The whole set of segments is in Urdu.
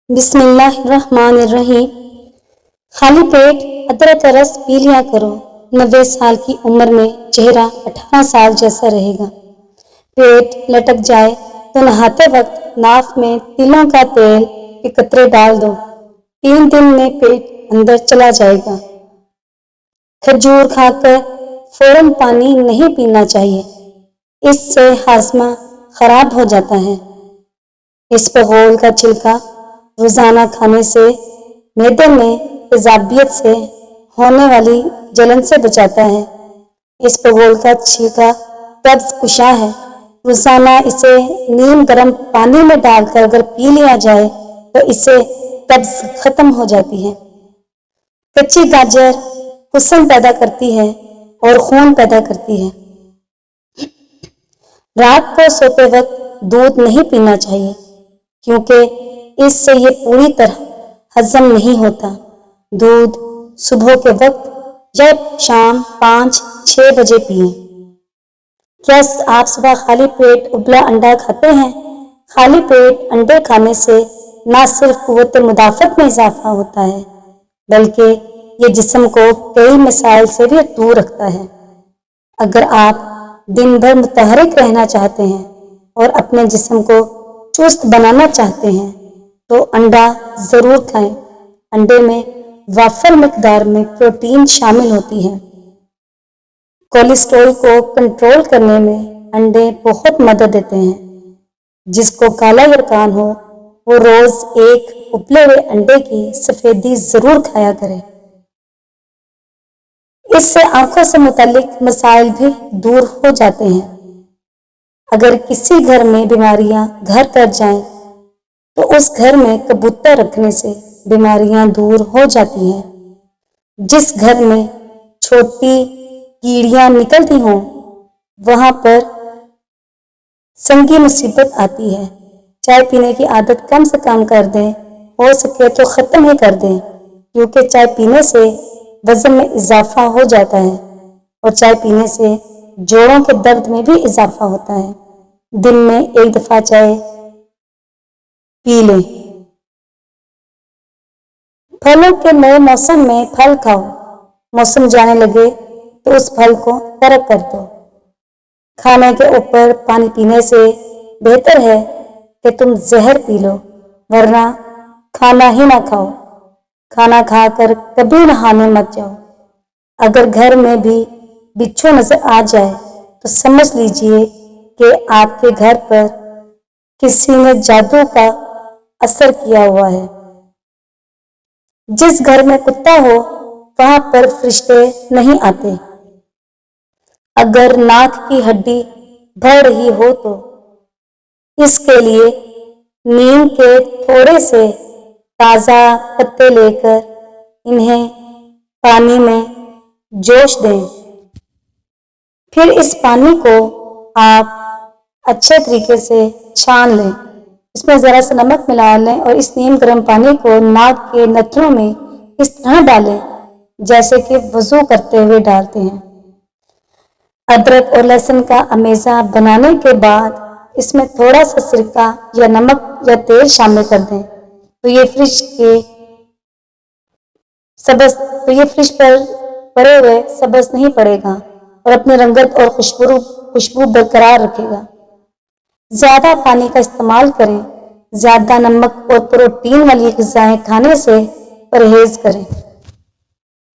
بسم اللہ الرحمن الرحیم۔ خالی پیٹ ادرک کا رس پی لیا کرو، 90 سال کی عمر میں چہرہ 18 سال جیسا رہے گا۔ پیٹ لٹک جائے تو نہاتے وقت ناف میں تلوں کا تیل کے قطرے ڈال دو، 3 دن میں پیٹ اندر چلا جائے گا۔ کھجور کھا کر فوراً پانی نہیں پینا چاہیے، اس سے ہاضمہ خراب ہو جاتا ہے۔ اسپغول کا چھلکا روزانہ کھانے سے معدے میں تیزابیت سے ہونے والی جلن سے بچاتا ہے۔ اسپغول کا چھلکا قبض کشا ہے، روزانہ اسے نیم گرم پانی میں ڈال کر اگر پی لیا جائے تو اس سے قبض ختم ہو جاتی ہے۔ کچی گاجر حسن پیدا کرتی ہے اور خون پیدا کرتی ہے۔ رات کو سوتے وقت دودھ نہیں پینا چاہیے کیونکہ اس سے یہ پوری طرح ہضم نہیں ہوتا۔ دودھ صبح کے وقت یا شام 5-6 بجے پئیں۔ کیا آپ صبح خالی پیٹ ابلا انڈا کھاتے ہیں؟ خالی پیٹ انڈے کھانے سے نہ صرف قوت مدافعت میں اضافہ ہوتا ہے بلکہ یہ جسم کو کئی مسائل سے بھی دور رکھتا ہے۔ اگر آپ دن بھر متحرک رہنا چاہتے ہیں اور اپنے جسم کو چست بنانا چاہتے ہیں تو انڈا ضرور کھائیں۔ انڈے میں وافر مقدار میں پروٹین شامل ہوتی ہے۔ کولیسٹرول کو کنٹرول کرنے میں انڈے بہت مدد دیتے ہیں۔ جس کو کالا یرقان ہو وہ روز ایک ابلے ہوئے انڈے کی سفیدی ضرور کھایا کرے۔ اس سے آنکھوں سے متعلق مسائل بھی دور ہو جاتے ہیں۔ اگر کسی گھر میں بیماریاں گھر کر جائیں تو اس گھر میں کبوتر رکھنے سے بیماریاں دور ہو جاتی ہیں۔ جس گھر میں چھوٹی کیڑیاں نکلتی ہوں وہاں پر سنگین مصیبت آتی ہے۔ چائے پینے کی عادت کم سے کم کر دیں، ہو سکے تو ختم ہی کر دیں کیونکہ چائے پینے سے وزن میں اضافہ ہو جاتا ہے اور چائے پینے سے جوڑوں کے درد میں بھی اضافہ ہوتا ہے۔ دن میں 1 دفعہ چائے پی لیں۔ پھلوں کے نئے موسم میں پھل کھاؤ، موسم جانے لگے تو اس پھل کو ترک کر دو۔ کھانے کے اوپر پانی پینے سے بہتر ہے کہ تم زہر پی لو ورنہ کھانا ہی نہ کھاؤ۔ کھانا کھا کر کبھی نہانے مت جاؤ۔ اگر گھر میں بھی بچھو نظر آ جائے تو سمجھ لیجئے کہ آپ کے گھر پر کسی نے جادو کا اثر کیا ہوا ہے۔ جس گھر میں کتا ہو وہاں پر فرشتے نہیں آتے۔ اگر ناک کی ہڈی بڑھ رہی ہو تو اس کے لیے نیم کے تھوڑے سے تازہ پتے لے کر انہیں پانی میں جوش دیں۔ پھر اس پانی کو آپ اچھے طریقے سے چھان لیں، اس میں ذرا سا نمک ملا لیں اور اس نیم گرم پانی کو ناک کے نتھنوں میں اس طرح ڈالیں جیسے کہ وضو کرتے ہوئے ڈالتے ہیں۔ ادرک اور لہسن کا امیزہ بنانے کے بعد اس میں تھوڑا سا سرکہ یا نمک یا تیل شامل کر دیں تو یہ فرش پر پڑے ہوئے سبز نہیں پڑے گا اور اپنی رنگت اور خوشبو برقرار رکھے گا۔ زیادہ پانی کا استعمال کریں، زیادہ نمک اور پروٹین والی غذائیں کھانے سے پرہیز کریں۔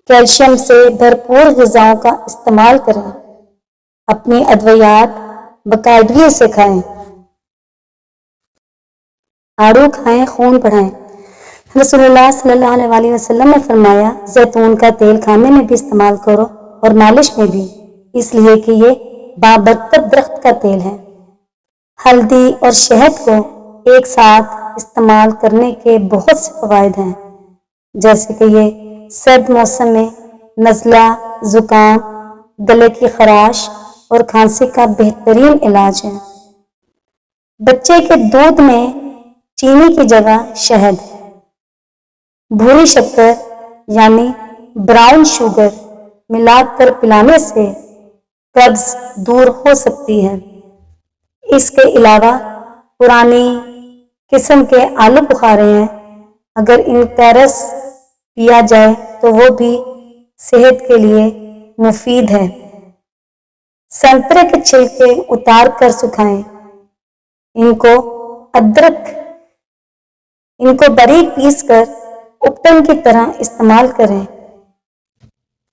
کیلشیم سے بھرپور غذاؤں کا استعمال کریں۔ اپنی ادویات باقاعدگی سے کھائیں۔ آڑو کھائیں، خون بڑھائیں۔ رسول اللہ صلی اللہ علیہ وسلم نے فرمایا، زیتون کا تیل کھانے میں بھی استعمال کرو اور مالش میں بھی، اس لیے کہ یہ بابرکت درخت کا تیل ہے۔ ہلدی اور شہد کو ایک ساتھ استعمال کرنے کے بہت سے فوائد ہیں، جیسے کہ یہ سرد موسم میں نزلہ، زکام، گلے کی خراش اور کھانسی کا بہترین علاج ہے۔ بچے کے دودھ میں چینی کی جگہ شہد، بھوری شکر یعنی براؤن شوگر ملا کر پلانے سے قبض دور ہو سکتی ہے۔ اس کے علاوہ پرانی قسم کے آلو بخارے ہیں اگر ان کا رس پیا جائے تو وہ بھی صحت کے لیے مفید ہے۔ سنترے کے چھلکے اتار کر سکھائیں، ان کو باریک پیس کر اپٹن کی طرح استعمال کریں۔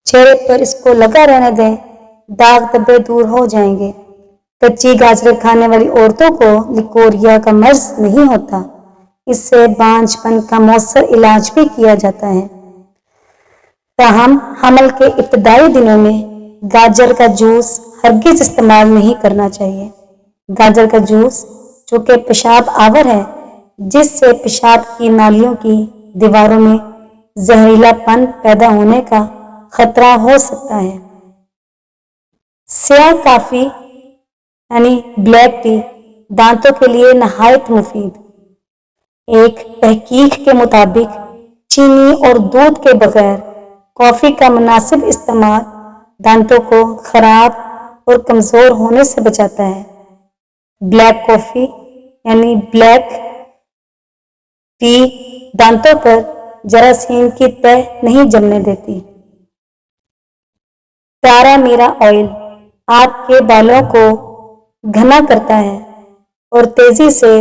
چہرے پر اس کو لگا رہنے دیں، داغ دھبے دور ہو جائیں گے۔ کچی گاجریں کھانے والی عورتوں کو لیکوریا کا مرض نہیں ہوتا، اس سے بانجھ پن کا مؤثر علاج بھی کیا جاتا ہے۔ تاہم حمل کے ابتدائی دنوں میں گاجر کا جوس ہرگز استعمال نہیں کرنا چاہیے۔ گاجر کا جوس جو کہ پیشاب آور ہے، جس سے پیشاب کی نالیوں کی دیواروں میں زہریلا پن پیدا ہونے کا خطرہ ہو سکتا ہے۔ سیاہ کافی یعنی بلیک ٹی دانتوں کے لیے نہایت مفید۔ ایک تحقیق کے مطابق چینی اور دودھ کے بغیر کافی کا مناسب استعمال دانتوں کو خراب اور کمزور ہونے سے بچاتا ہے۔ بلیک کافی یعنی بلیک ٹی دانتوں پر جراثیم کی تہ نہیں جمنے دیتی۔ تارا میرا آئل آپ کے بالوں کو گھنا کرتا ہے اور تیزی سے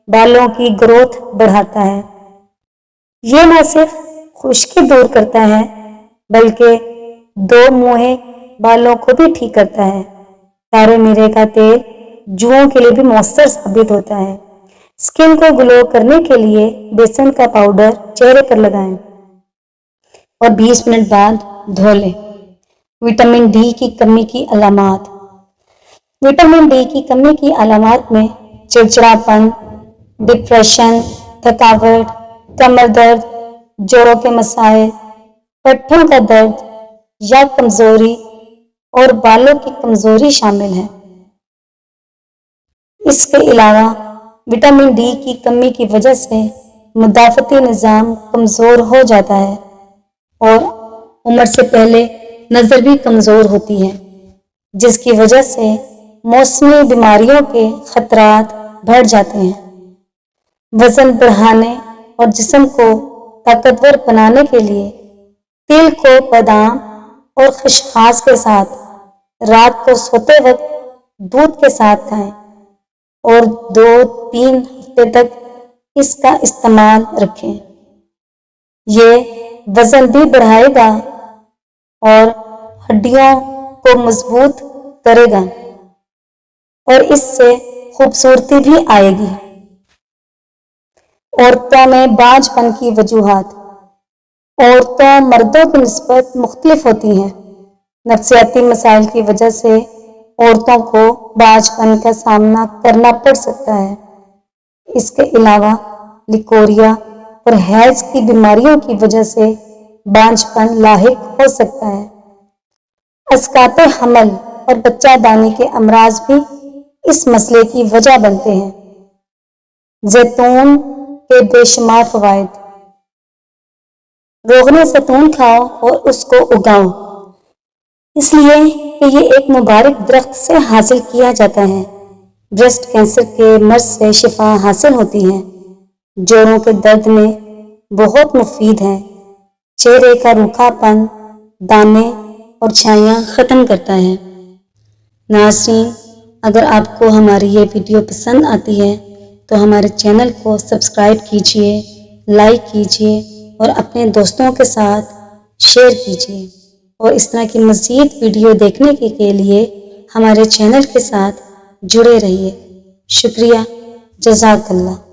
بالوں کی گروتھ بڑھاتا ہے۔ یہ نہ صرف خشکی دور کرتا ہے بلکہ دو منہے بالوں کو بھی ٹھیک کرتا ہے۔ تارے میرے کا تیل جوؤں کے لیے بھی مؤثر ثابت ہوتا ہے۔ اسکن کو گلو کرنے کے لیے بیسن کا پاؤڈر چہرے پر لگائیں اور 20 منٹ بعد دھو لیں۔ وٹامن ڈی کی کمی کی علامات۔ وٹامن ڈی کی کمی کی علامات میں چڑچڑاپن، ڈپریشن، تھکاوٹ، کمر درد، جوڑوں کے مسائل، پٹھوں کا درد یا کمزوری اور بالوں کی کمزوری شامل ہے۔ اس کے علاوہ وٹامن ڈی کی کمی کی وجہ سے مدافعتی نظام کمزور ہو جاتا ہے اور عمر سے پہلے نظر بھی کمزور ہوتی ہے، جس کی وجہ سے موسمی بیماریوں کے خطرات بڑھ جاتے ہیں۔ وزن بڑھانے اور جسم کو طاقتور بنانے کے لیے تل کو بادام اور خسخاس کے ساتھ رات کو سوتے وقت دودھ کے ساتھ کھائیں اور 2-3 ہفتے تک اس کا استعمال رکھیں۔ یہ وزن بھی بڑھائے گا اور ہڈیوں کو مضبوط کرے گا اور اس سے خوبصورتی بھی آئے گی۔ عورتوں میں بانجھ پن کی وجوہات۔ عورتوں مردوں کی نسبت مختلف ہوتی ہیں۔ نفسیاتی مسائل کی وجہ سے عورتوں کو بانجھ پن کا سامنا کرنا پڑ سکتا ہے۔ اس کے علاوہ لیکوریا اور حیض کی بیماریوں کی وجہ سے بانجھ پن لاحق ہو سکتا ہے۔ اسقاط حمل اور بچہ دانی کے امراض بھی اس مسئلے کی وجہ بنتے ہیں۔ زیتون کے بے شمار فوائد۔ روغن زیتون کھاؤ اور اس کو اگاؤ، اس لیے کہ یہ ایک مبارک درخت سے حاصل کیا جاتا ہے۔ بریسٹ کینسر کے مرض سے شفا حاصل ہوتی ہے۔ جوڑوں کے درد میں بہت مفید ہے۔ چہرے کا روکھا پن، دانے اور چھائیاں ختم کرتا ہے۔ ناظرین، اگر آپ کو ہماری یہ ویڈیو پسند آتی ہے تو ہمارے چینل کو سبسکرائب کیجیے، لائک کیجیے اور اپنے دوستوں کے ساتھ شیئر کیجیے، اور اس طرح کی مزید ویڈیو دیکھنے کے لیے ہمارے چینل کے ساتھ جڑے رہیے۔ شکریہ، جزاک اللہ۔